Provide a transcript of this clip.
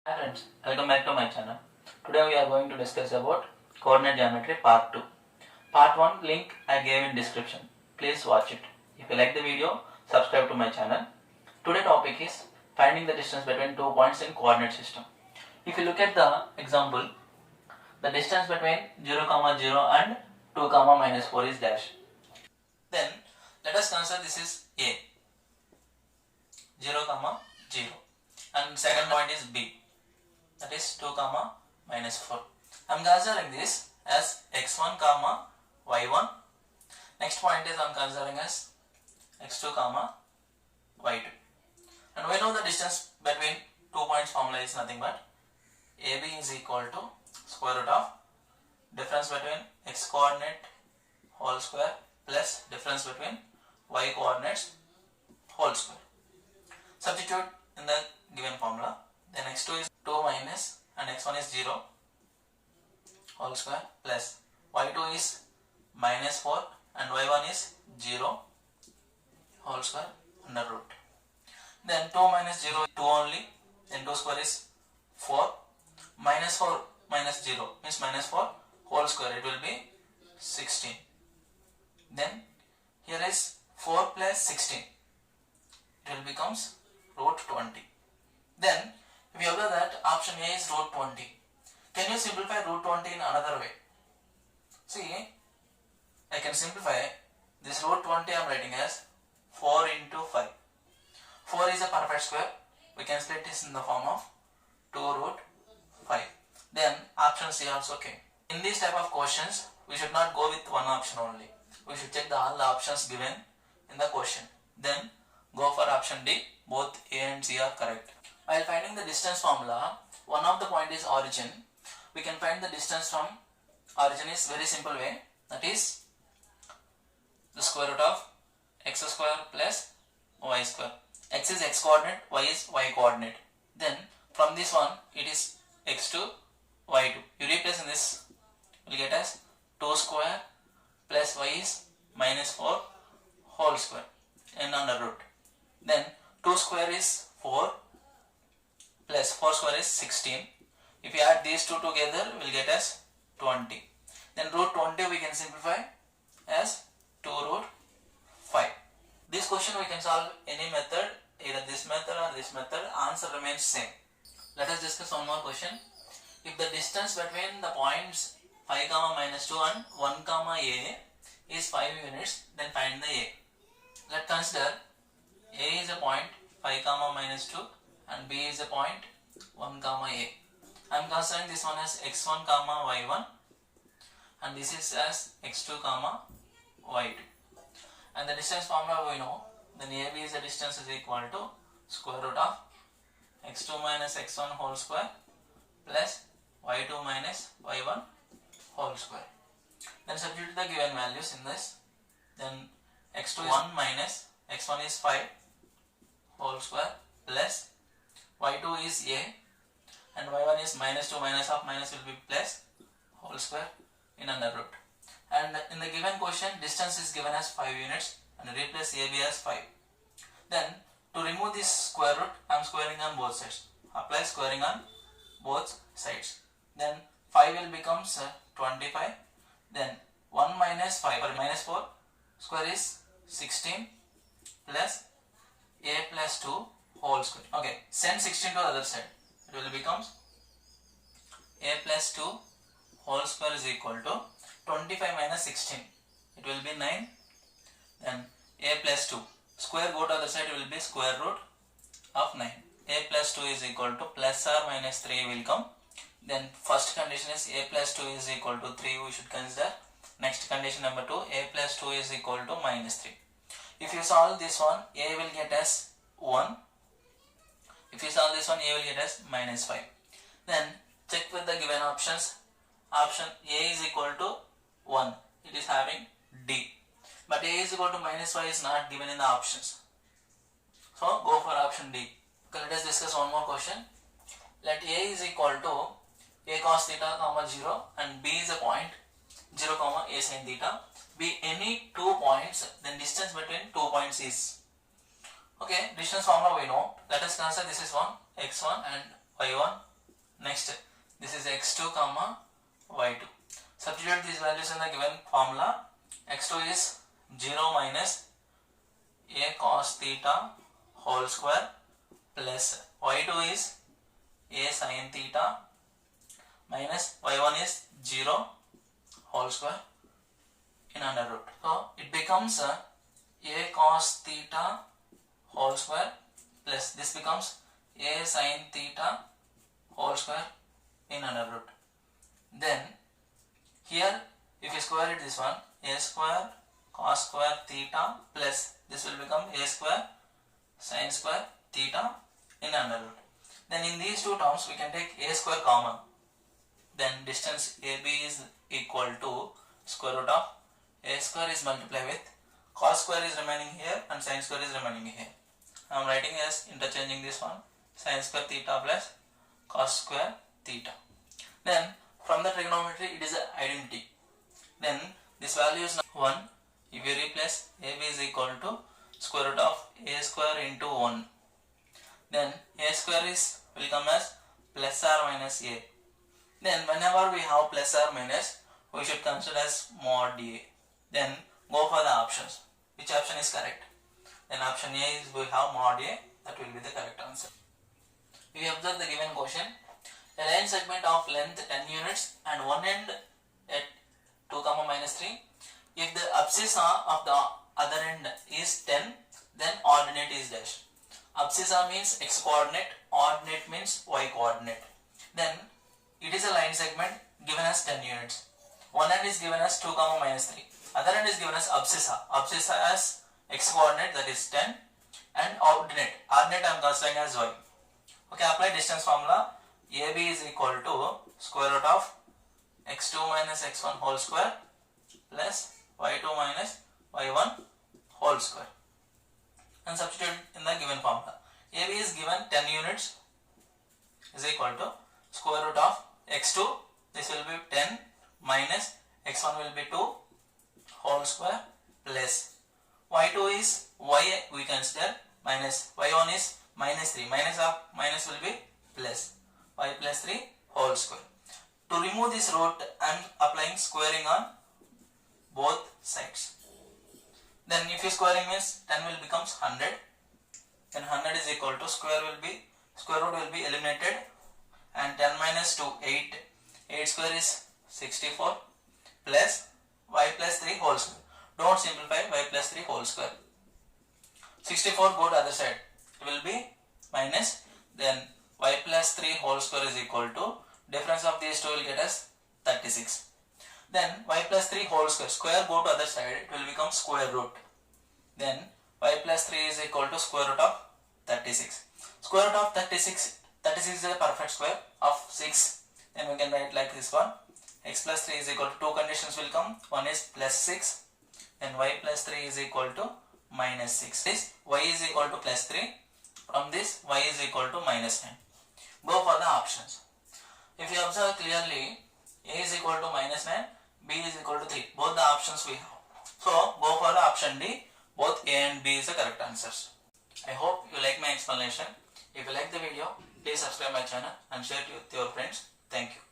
Hi friends, welcome back to my channel. Today we are going to discuss about coordinate geometry part 2. Part 1 link I gave in description. Please watch it. If you like the video, subscribe to my channel. Today topic is finding the distance between 2 points in coordinate system. If you look at the example, the distance between 0, 0 and 2, minus 4 is dash. Then let us consider this is A, 0, 0, and second point is B, that is 2, minus 4. I am considering this as x1, y1. Next point is I am considering as x2, y2. And we know the distance between 2 points formula is nothing but AB is equal to square root of difference between x coordinate whole square plus difference between y coordinates whole square. Substitute in the given formula. Then x2 is 2 minus and x1 is 0 whole square plus y2 is minus 4 and y1 is 0 whole square under root. Then 2 minus 0 is 2 only, then 2 square is 4, minus 4 minus 0 means minus 4 whole square, it will be 16. Then here is 4 plus 16, it will becomes root 20. Then if you observe that option A is root 20. Can you simplify root 20 in another way? See, I can simplify this root 20 I am writing as 4 into 5. 4 is a perfect square. We can split this in the form of 2 root 5. Then option C also came. In these type of questions, we should not go with one option only. We should check all the options given in the question. Then go for option D. Both A and C are correct. While finding the distance formula, one of the point is origin. We can find the distance from origin is very simple way. That is the square root of x square plus y square. X is x coordinate, y is y coordinate. Then from this one, it is x2, y2. You replace in this, you will get as 2 square plus y is minus 4 whole square and under root. Then 2 square is 4 plus 4 square is 16. If you add these two together, we will get as 20. Then root 20 we can simplify as 2 root 5. This question we can solve any method, either this method or this method, answer remains same. Let us discuss one more question. If the distance between the points 5, minus 2 and 1, a is 5 units, then find the a. Let's consider a is a point 5, minus 2 and b is a point 1, a. I am considering this one as x1, y1 and this is as x2, y2. And the distance formula we know, then AB is the distance is equal to square root of x2 minus x1 whole square plus y2 minus y1 whole square. Then substitute the given values in this. Then x2 is 1 minus x1 is 5 whole square plus y2 is a and y1 is minus 2 minus of minus will be plus whole square in under root. And in the given question, distance is given as 5 units and replace AB as 5. Then to remove this square root, I am squaring on both sides. Apply squaring on both sides. Then 5 will become 25. Then 1 minus 5 or minus 4 square is 16 plus a plus 2 whole square. Okay, send 16 to the other side. It will become a plus 2 whole square is equal to 25 minus 16. It will be 9. Then a plus 2. Square go to the other side, it will be square root of 9. A plus 2 is equal to plus or minus 3 will come. Then first condition is a plus 2 is equal to 3 we should consider. Next condition number 2, a plus 2 is equal to minus 3. If you solve this one, a will get as 1. If you solve this one, a will get as minus 5. Then check with the given options. Option A is equal to 1. It is having D. But A is equal to minus 5 is not given in the options. So go for option D. Okay, let us discuss one more question. Let A is equal to a cos theta, 0 and B is a point 0, a sin theta. Be any 2 points, then distance between 2 points is. Okay, distance formula we know. Let us consider this is one x1 and y1 Next, this is x2 comma y2. Substitute these values in the given formula. x2 is 0 minus a cos theta whole square plus y2 is a sin theta minus y1 is 0 whole square in under root. So it becomes a cos theta whole square plus this becomes a sin theta whole square in under root. Then here if you square it this one, a square cos square theta plus this will become a square sin square theta in under root. Then in these two terms we can take a square common. Then distance AB is equal to square root of a square is multiplied with cos square is remaining here and sin square is remaining here. I am writing as interchanging this one, sin square theta plus cos square theta. Then from the trigonometry it is an identity. Then this value is 1. If you replace AB is equal to square root of a square into 1. Then a square will come as plus or minus a. Then whenever we have plus or minus, we should consider as mod a. Then go for the options. Which option is correct? Then option A is we have mod a. That will be the correct answer. We observe the given question. A line segment of length 10 units and one end at 2, minus 3. If the abscissa of the other end is 10, then ordinate is dash. Abscissa means x coordinate, ordinate means y coordinate. Then it is a line segment given as 10 units. One end is given as 2, minus 3. Other end is given as abscissa. Abscissa as x coordinate, that is 10, and ordinate. Ordinate I am considering as y. Okay, apply distance formula. AB is equal to square root of x2 minus x1 whole square plus y2 minus y1 whole square, and substitute in the given formula. AB is given 10 units is equal to square root of x2, this will be 10 minus x1 will be 2 whole square plus y2 is y we consider minus y1 is minus 3, minus of minus will be plus y plus 3 whole square. To remove this root I am applying squaring on both sides. Then if you squaring means 10 will becomes 100, then 100 is equal to square root will be eliminated, and 10 minus 2 8, 8 square is 64 plus y plus 3 whole square. Don't simplify, y plus 3 whole square. 64 go to other side, it will be minus, then y plus 3 whole square is equal to difference of these two will get us 36. Then y plus 3 whole square go to other side, it will become square root. Then y plus 3 is equal to square root of 36. Square root of 36 is a perfect square of 6. Then we can write like this one. X plus 3 is equal to two conditions will come. One is plus 6. Then y plus 3 is equal to minus 6. This y is equal to plus 3. From this y is equal to minus 9. Go for the options. If you observe clearly, a is equal to minus 9, b is equal to 3. Both the options we have. So go for the option D. Both A and B is the correct answers. I hope you like my explanation. If you like the video, please subscribe my channel and share it with your friends. Thank you.